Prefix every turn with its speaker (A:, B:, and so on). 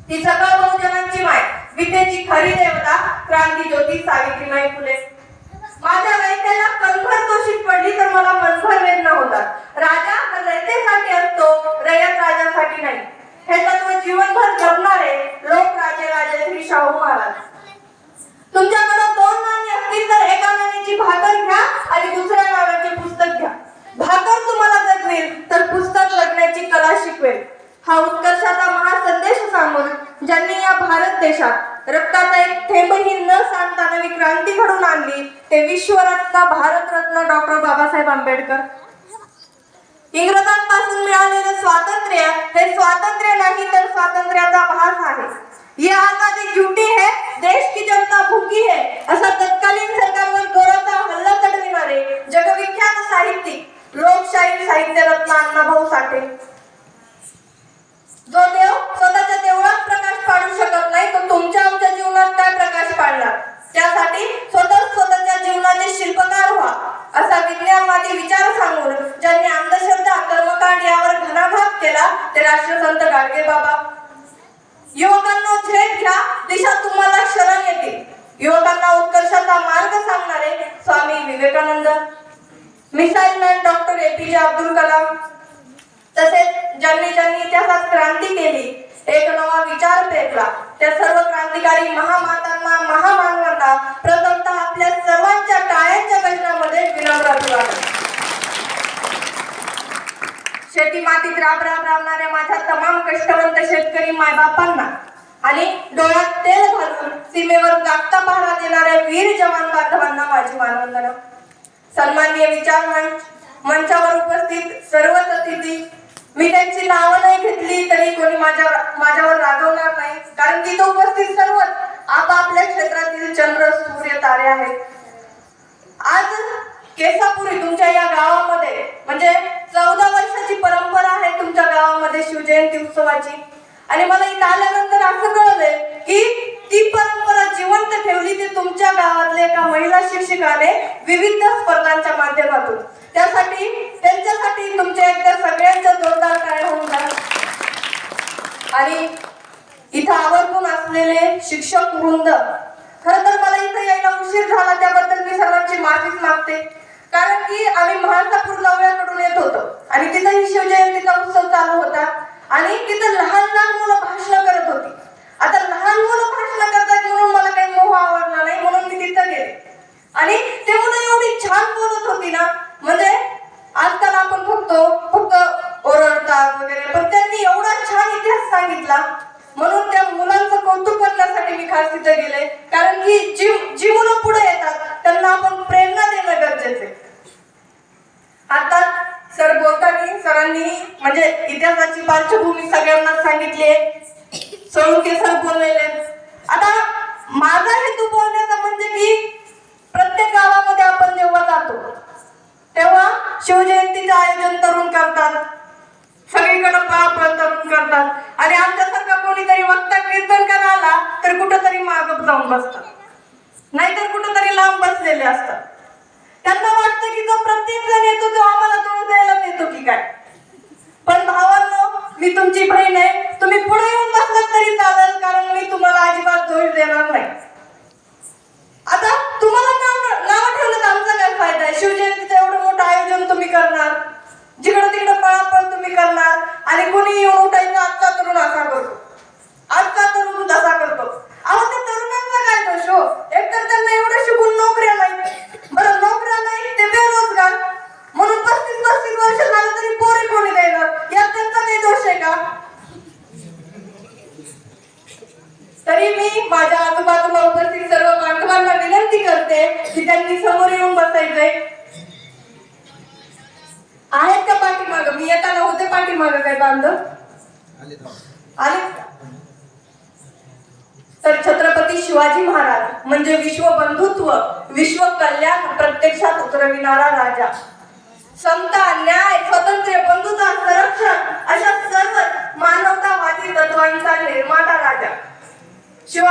A: ही सकळ बहुजनांची माय, विद्येची खरी देवता, क्रांती ज्योती सावित्रीबाई फुले. माझ्या रयतेला कणभर दोषीत पडली तर मला मनभर वेदना होतात. राजा हा रयतेसाठी असतो, रयत राजासाठी नाही. हे तत्व जीवनभर जपणारे लोक राजे श्री शाहू महाराज. तुमच्याकडे दोन नाणी असतील तर एका नाण्याची भाकर घ्या आणि दुसऱ्या नाण्याचे पुस्तक घ्या. भाकर तुम्हाला जगवेल तर पुस्तक जगण्याची कला शिकवेल. हा उत्कर्षाचा महासंदेश सांगून ज्यांनी या भारत देशात रक्ताचा एक थेंबही न सांडता नवी क्रांती घडवून आणली ते विश्वरत्न भारतरत्न डॉक्टर बाबासाहेब आंबेडकर. इंग्रजांपासून मिळालेले स्वातंत्र्य हे स्वातंत्र्य नाही तर स्वातंत्र्याचा भास आहे. ये आजादी झूठी है, देश की जनता भूकी है, असा तत्कालीन सरकारवर जोराचा हल्ला चढविणारे जगविख्यात साहित्यिक लोकशाही साहित्य रत्न अण्णाभाऊ साठे. जो देव स्वतःच्या देवळात प्रकाश पाडू शकत नाही तो तुमच्या आमच्या जीवनात काय प्रकाश पाडणार. त्यासाठी स्वतःच्या जीवनाचे शिल्पकार व्हा असा विज्ञानवादी विचार सांगून ज्यांनी अंधश्रद्धा कर्मकांड यावर घणाघात केला ते राष्ट्रसंत गाडगे बाबा. युवकांना झेप घ्या, दिशा तुम्हाला शरण येतील. युवकांना उत्कर्षाचा मार्ग सांगणारे Swami Vivekananda, missile man doctor APJ Abdul Kalam, तसेच ज्यांनी इतिहासात क्रांती केली, एक नवा विचार पेरला त्या सर्व क्रांतिकारी महामातांना महामानवांना प्रथमतः आपल्या सर्वांच्या टाळ्यांच्या गजरामध्ये विनम्र अभिवादन. शेती मातीत राबणाऱ्या माझ्या तमाम कष्टवंत शेतकरी मायबापांना आणि डोळ्यात तेल घालून सीमेवर जागता पहारा देणाऱ्या वीर जवान बांधवांना माझी मानवंदना. सन्माननीय विचार मंचावर उपस्थित सर्वच अतिथी, मी त्यांची नावं नाही घेतली तरी कोणी माझ्यावर रागवणार नाही, कारण तिथे उपस्थित सर्वच आपापल्या क्षेत्रातील चंद्र सूर्य तारे आहेत. आज केसापुरी तुमच्या या गावामध्ये म्हणजे 14 वर्षाची परंपरा आहे तुमच्या गावामध्ये शिवजयंती उत्सवाची. आणि मला इथं आल्यानंतर असं कळलंय की ती परंपरा जिवंत ठेवली ती तुमच्या गावातल्या एका महिला शिक्षकाने विविध स्पर्धांच्या माध्यमातून. त्यांच्यासाठी तुमच्या एकदा सगळ्यांच्या जोरदार टाळ्या होऊन द्या. आणि इथं आवर्जून असलेले शिक्षक वृंद, खरं तर मला इथं यायला उशीर झाला त्याबद्दल मी सर्वांची माफीच मागते, कारण की आम्ही महासापूर लवळ्याकडून येत होतो आणि तिथं ही शिवजयंतीचा उत्सव चालू होता आणि तिथं लहान मुलं भाषण करत होती. आता लहान मुलं भाषण करतात म्हणून मला काही मोह आवडला नाही, म्हणून मी तिथं गेले आणि ते मुलं एवढी छान बोलत होती ना, म्हणजे आजकाल आपण फक्त ओरडतात वगैरे, पण त्यांनी एवढा छान इतिहास सांगितला म्हणून त्या मुलांचं कौतुक करण्यासाठी मी खास तिथे गेले. कारण की जी मुलं पुढे येतात त्यांना आपण प्रेरणा देणं गरजेचं आहे. आता सर बोलताना सरांनी म्हणजे इतिहासाची पार्श्वभूमी सगळ्यांना सांगितली आहे, सोळुंके सर बोललेले. आता माझा हेतू बोलण्याचा म्हणजे की प्रत्येक गावामध्ये आपण जेव्हा जातो तेव्हा शिवजयंतीचं आयोजन तरुण करतात, सगळीकडे पळापळ तरुण करतात आणि आमच्यासारखा कोणीतरी वक्ता कीर्तन करायला आला तर कुठंतरी मागं जाऊन बसतात, नाहीतर कुठंतरी लांब बसलेले असतात. त्यांना वाटतं की जो प्रत्येक जण येतो तो आम्हाला दोष द्यायला येतो की काय. पण भावांनो, मी तुमची बहीण आहे, तुम्ही पुढे येऊन बसलात तरी चालेल, कारण मी तुम्हाला अजिबात दोष देणार नाही. आता तुम्हाला नाव ठेवण्यात आमचा काय फायदा आहे. शिवजयंतीचं एवढं मोठं आयोजन तुम्ही करणार, जिकडं तिकडं पळापळ तुम्ही करणार आणि कोणी येऊन उठायचं आजचा तरुण असा करतो, आजचा तरुण तसा करतो. अहो त्या तरुणांचा काय दोष हो. एकतर त्यांना एवढं शिकून नोकऱ्या नाही, बरं नोकऱ्या नाही ते बेरोजगार म्हणून 35 वर्ष झालं तरी पोरे कोणी देणार, यात त्यांचा काही दोष आहे का. तरी मी माझ्या आजूबाजूला उपस्थित सर्व बांधवांना विनंती करते की त्यांनी समोर येऊन बसायचंय. आहेत का पाठीमागं? मी येताना होते पाठीमागं काय बांधव आले. तर छत्रपती शिवाजी महाराज म्हणजे विश्व बंधुत्व विश्व कल्याण प्रत्यक्षात उतरविणारा राजा, समता न्याय स्वातंत्र्य बंधुता संरक्षण अशा सर्व मानवतावादी तत्वांचा निर्माता राजा.